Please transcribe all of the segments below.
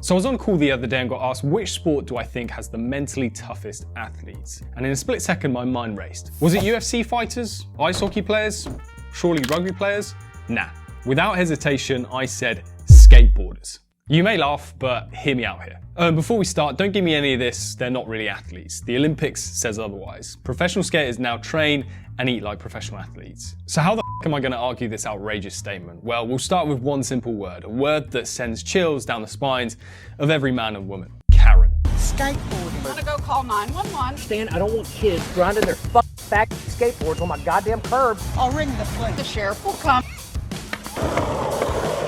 So I was on a call the other day and got asked which sport do I think has the mentally toughest athletes? And in a split second my mind raced. Was it UFC fighters? Ice hockey players? Surely rugby players? Nah. Without hesitation, I said skateboarders. You may laugh, but hear me out here. Before we start, don't give me any of this, they're not really athletes. The Olympics says otherwise. Professional skaters now train and eat like professional athletes. So how the f am I going to argue this outrageous statement? Well, we'll start with one simple word, a word that sends chills down the spines of every man and woman. Karen. Skateboarding. I'm gonna go call 911. Stan, I don't want kids grinding their fat skateboards on my goddamn curb. I'll ring the police. The sheriff will come.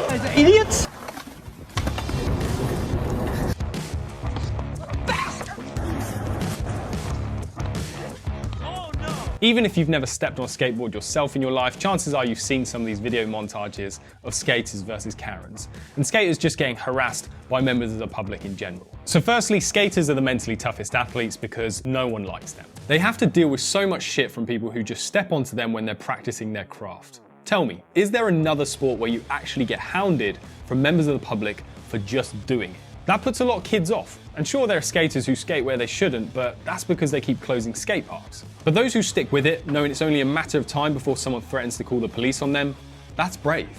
Guys are idiots. Even if you've never stepped on a skateboard yourself in your life, chances are you've seen some of these video montages of skaters versus Karens, and skaters just getting harassed by members of the public in general. So firstly, skaters are the mentally toughest athletes because no one likes them. They have to deal with so much shit from people who just step onto them when they're practicing their craft. Tell me, is there another sport where you actually get hounded from members of the public for just doing it? That puts a lot of kids off. And sure, there are skaters who skate where they shouldn't, but that's because they keep closing skate parks. But those who stick with it, knowing it's only a matter of time before someone threatens to call the police on them, that's brave.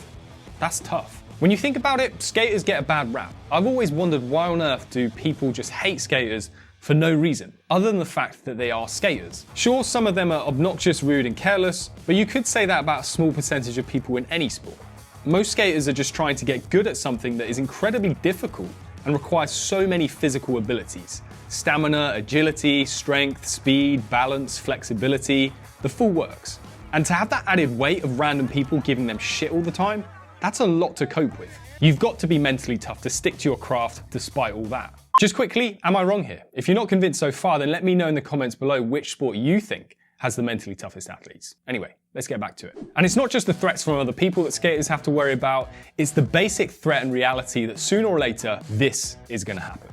That's tough. When you think about it, skaters get a bad rap. I've always wondered why on earth do people just hate skaters for no reason, other than the fact that they are skaters. Sure, some of them are obnoxious, rude and careless, but you could say that about a small percentage of people in any sport. Most skaters are just trying to get good at something that is incredibly difficult and requires so many physical abilities. Stamina, agility, strength, speed, balance, flexibility, the full works. And to have that added weight of random people giving them shit all the time, that's a lot to cope with. You've got to be mentally tough to stick to your craft despite all that. Just quickly, am I wrong here? If you're not convinced so far, then let me know in the comments below which sport you think has the mentally toughest athletes. Anyway, let's get back to it. And it's not just the threats from other people that skaters have to worry about, it's the basic threat and reality that sooner or later, this is gonna happen.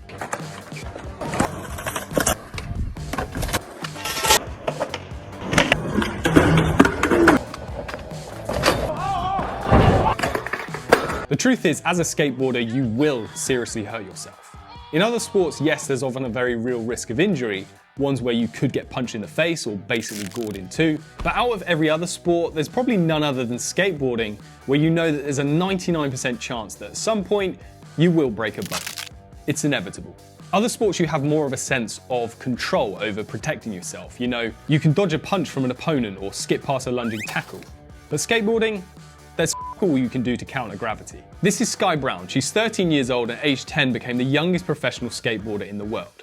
The truth is, as a skateboarder, you will seriously hurt yourself. In other sports, yes, there's often a very real risk of injury, ones where you could get punched in the face or basically gored in two. But out of every other sport, there's probably none other than skateboarding where you know that there's a 99% chance that at some point you will break a bone. It's inevitable. Other sports, you have more of a sense of control over protecting yourself. You know, you can dodge a punch from an opponent or skip past a lunging tackle. But skateboarding, there's all you can do to counter gravity. This is Sky Brown. She's 13 years old and at age 10 became the youngest professional skateboarder in the world.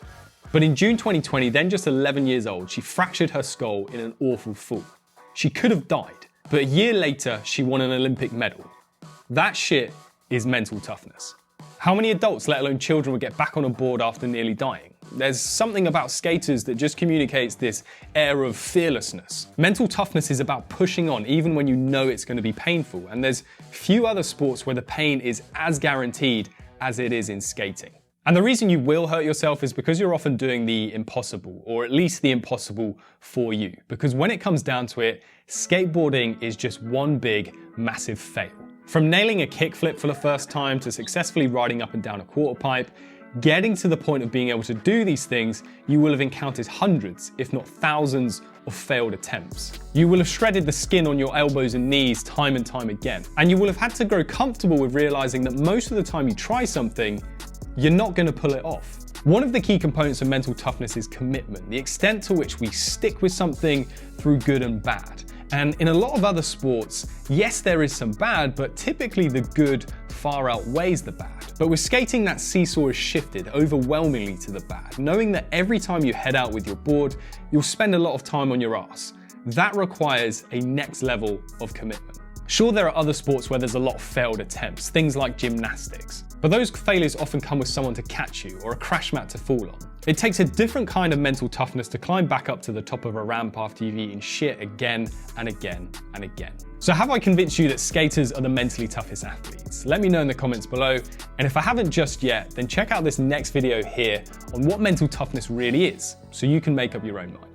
But in June 2020, then just 11 years old, she fractured her skull in an awful fall. She could have died, but a year later, she won an Olympic medal. That shit is mental toughness. How many adults, let alone children, would get back on a board after nearly dying? There's something about skaters that just communicates this air of fearlessness. Mental toughness is about pushing on even when you know it's going to be painful, and there's few other sports where the pain is as guaranteed as it is in skating. And the reason you will hurt yourself is because you're often doing the impossible, or at least the impossible for you. Because when it comes down to it, skateboarding is just one big, massive fail. From nailing a kickflip for the first time to successfully riding up and down a quarter pipe, getting to the point of being able to do these things, you will have encountered hundreds, if not thousands, of failed attempts. You will have shredded the skin on your elbows and knees time and time again. And you will have had to grow comfortable with realizing that most of the time you try something, you're not going to pull it off. One of the key components of mental toughness is commitment, the extent to which we stick with something through good and bad. And in a lot of other sports, yes, there is some bad, but typically the good far outweighs the bad. But with skating, that seesaw is shifted overwhelmingly to the bad, knowing that every time you head out with your board, you'll spend a lot of time on your ass. That requires a next level of commitment. Sure, there are other sports where there's a lot of failed attempts, things like gymnastics. But those failures often come with someone to catch you or a crash mat to fall on. It takes a different kind of mental toughness to climb back up to the top of a ramp after you've eaten shit again and again and again. So have I convinced you that skaters are the mentally toughest athletes? Let me know in the comments below. And if I haven't just yet, then check out this next video here on what mental toughness really is, so you can make up your own mind.